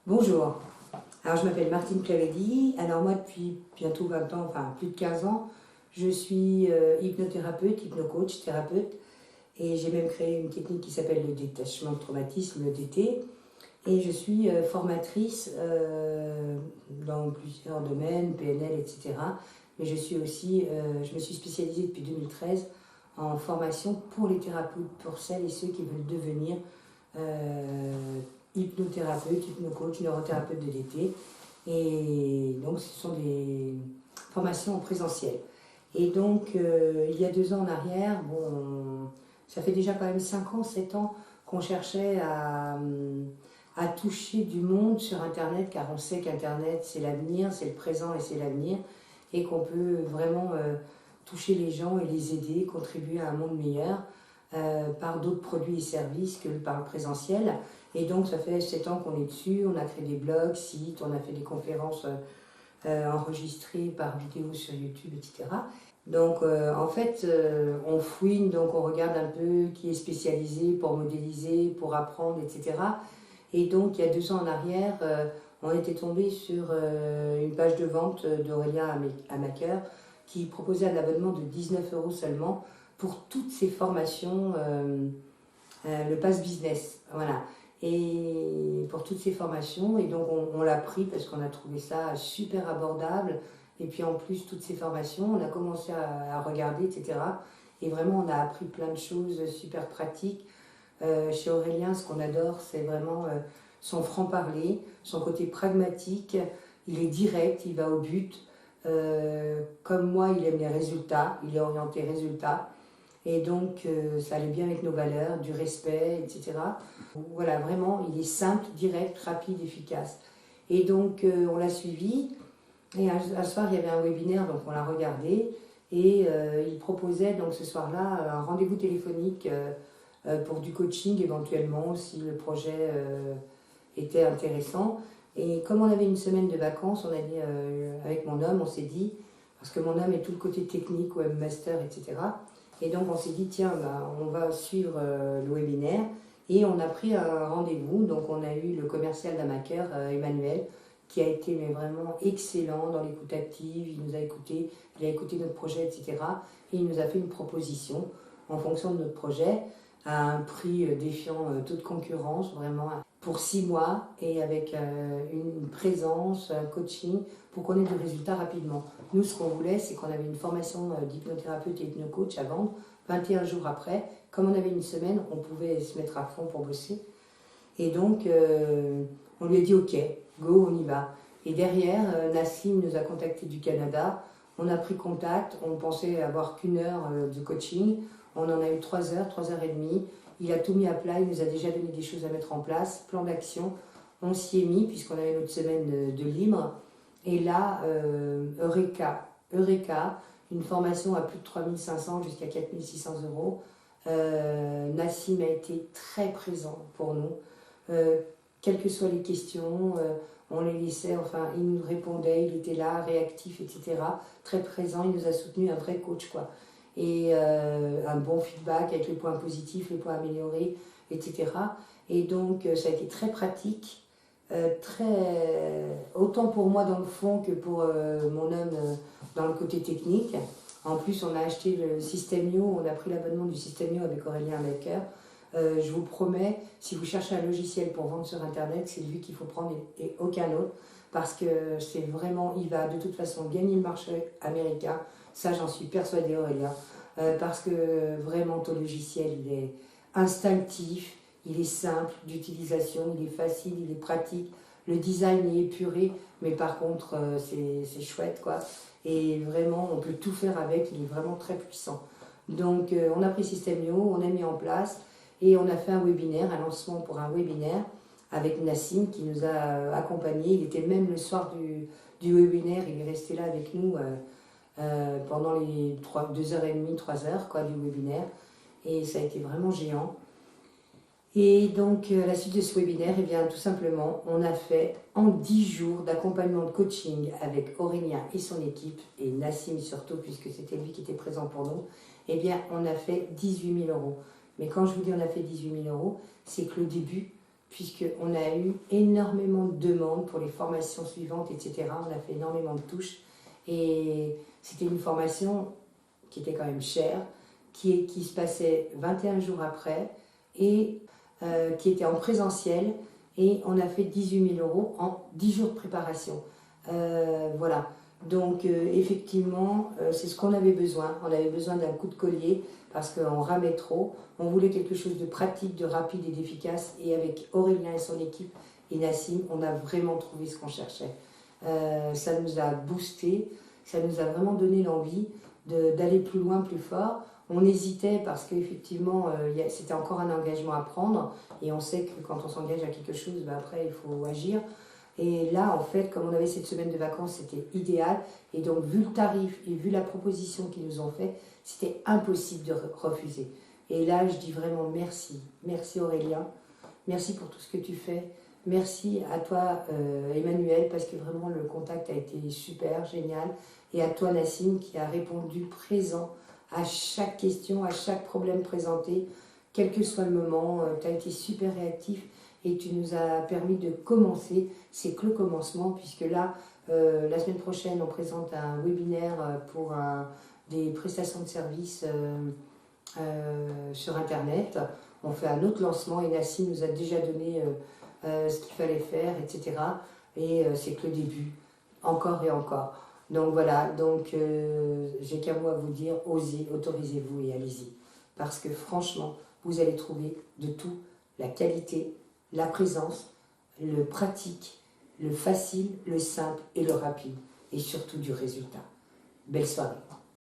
Bonjour, alors je m'appelle Martine Clavedi. Alors moi depuis bientôt 20 ans, enfin plus de 15 ans, je suis hypnothérapeute, hypnocoach, thérapeute et j'ai même créé une technique qui s'appelle le détachement de traumatisme, le DT. Et je suis formatrice dans plusieurs domaines, PNL, etc. Mais je suis aussi, je me suis spécialisée depuis 2013 en formation pour les thérapeutes, pour celles et ceux qui veulent devenir hypnothérapeute, hypnocoach, neurothérapeute de DT. Et donc ce sont des formations en présentiel. Et donc il y a 2 ans en arrière, bon, ça fait déjà quand même 5 ans, 7 ans qu'on cherchait à toucher du monde sur Internet, car on sait qu'Internet c'est l'avenir, c'est le présent et c'est l'avenir, et qu'on peut vraiment toucher les gens et les aider, contribuer à un monde meilleur par d'autres produits et services que par le présentiel. Et donc ça fait 7 ans qu'on est dessus, on a créé des blogs, sites, on a fait des conférences enregistrées par vidéo sur YouTube, etc. Donc en fait, on fouine, donc on regarde un peu qui est spécialisé pour modéliser, pour apprendre, etc. Et donc il y a 2 ans en arrière, on était tombé sur une page de vente d'Aurélien Amaker qui proposait un abonnement de 19 € seulement pour toutes ces formations, le Pass Business, voilà. Et pour toutes ces formations, et donc on l'a pris parce qu'on a trouvé ça super abordable. Et puis en plus, toutes ces formations, on a commencé à regarder, etc. Et vraiment, on a appris plein de choses super pratiques. Chez Aurélien, ce qu'on adore, c'est vraiment son franc-parler, son côté pragmatique. Il est direct, il va au but. Comme moi, il aime les résultats, il est orienté résultats. Et donc, ça allait bien avec nos valeurs, du respect, etc. Voilà, vraiment, il est simple, direct, rapide, efficace. Et donc, on l'a suivi. Et un soir, il y avait un webinaire, donc on l'a regardé. Et il proposait donc ce soir-là un rendez-vous téléphonique pour du coaching éventuellement, si le projet était intéressant. Et comme on avait une semaine de vacances, on a dit, avec mon homme, on s'est dit, parce que mon homme est tout le côté technique, webmaster, etc. Et donc on s'est dit, tiens, bah, on va suivre le webinaire. Et on a pris un rendez-vous, donc on a eu le commercial d'Amaker, Emmanuel, qui a été mais vraiment excellent dans l'écoute active, il nous a écouté, il a écouté notre projet, etc. Et il nous a fait une proposition en fonction de notre projet, à un prix défiant toute concurrence, vraiment pour 6 mois, et avec une présence, un coaching, pour qu'on ait du résultat rapidement. Nous, ce qu'on voulait, c'est qu'on avait une formation d'hypnothérapeute et hypnocoach à vendre. 21 jours après, comme on avait une semaine, on pouvait se mettre à fond pour bosser. Et donc, on lui a dit ok, go, on y va. Et derrière, Nassim nous a contacté du Canada. On a pris contact, on pensait avoir qu'1 heure de coaching. On en a eu 3 heures, 3 heures et demie. Il a tout mis à plat, il nous a déjà donné des choses à mettre en place, plan d'action. On s'y est mis puisqu'on avait notre semaine de libre. Et là, Eureka, une formation à plus de 3500 jusqu'à 4600 €. Nassim a été très présent pour nous. Quelles que soient les questions, on les laissait, enfin, il nous répondait, il était là, réactif, etc. Très présent, il nous a soutenu, un vrai coach, quoi. Et un bon feedback avec les points positifs, les points améliorés, etc. Et donc, ça a été très pratique, autant pour moi dans le fond que pour mon homme dans le côté technique. En plus, on a acheté le System.io, on a pris l'abonnement du System.io avec Aurélien Amaker. Je vous promets, si vous cherchez un logiciel pour vendre sur Internet, c'est lui qu'il faut prendre et aucun autre, parce que c'est vraiment, il va de toute façon gagner le marché américain, ça j'en suis persuadée Aurélien, parce que vraiment ton logiciel il est instinctif, il est simple d'utilisation, il est facile, il est pratique, le design est épuré, mais par contre c'est chouette quoi, et vraiment on peut tout faire avec, il est vraiment très puissant. Donc on a pris System.io, on a mis en place, et on a fait un webinaire, un lancement pour un webinaire avec Nassim qui nous a accompagnés. Il était même le soir du webinaire, il est resté là avec nous pendant les 2h30, 3 heures quoi, du webinaire. Et ça a été vraiment géant. Et donc, à la suite de ce webinaire, eh bien, tout simplement, on a fait en 10 jours d'accompagnement de coaching avec Aurélien et son équipe, et Nassim surtout, puisque c'était lui qui était présent pour nous, eh bien, on a fait 18 000 €. Mais quand je vous dis on a fait 18 000 €, c'est que le début, puisqu'on a eu énormément de demandes pour les formations suivantes, etc. On a fait énormément de touches. Et c'était une formation qui était quand même chère, qui se passait 21 jours après, et qui était en présentiel. Et on a fait 18 000 € en 10 jours de préparation. Voilà. Donc effectivement, c'est ce qu'on avait besoin. On avait besoin d'un coup de collier parce qu'on ramait trop. On voulait quelque chose de pratique, de rapide et d'efficace. Et avec Aurélien et son équipe et Nassim, on a vraiment trouvé ce qu'on cherchait. Ça nous a boosté, ça nous a vraiment donné l'envie d'aller plus loin, plus fort. On hésitait parce qu'effectivement, c'était encore un engagement à prendre. Et on sait que quand on s'engage à quelque chose, ben après, il faut agir. Et là, en fait, comme on avait cette semaine de vacances, c'était idéal. Et donc, vu le tarif et vu la proposition qu'ils nous ont fait, c'était impossible de refuser. Et là, je dis vraiment merci. Merci Aurélien. Merci pour tout ce que tu fais. Merci à toi, Emmanuel, parce que vraiment, le contact a été super, génial. Et à toi, Nassim, qui a répondu présent à chaque question, à chaque problème présenté, quel que soit le moment. Tu as été super réactif. Et tu nous as permis de commencer, c'est que le commencement, puisque là, la semaine prochaine, on présente un webinaire pour des prestations de services sur Internet. On fait un autre lancement et Nassim nous a déjà donné ce qu'il fallait faire, etc. Et c'est que le début, encore et encore. Donc voilà, donc j'ai qu'un mot à vous dire, osez, autorisez-vous et allez-y. Parce que franchement, vous allez trouver de tout, la qualité, la présence, le pratique, le facile, le simple et le rapide. Et surtout du résultat. Belle soirée.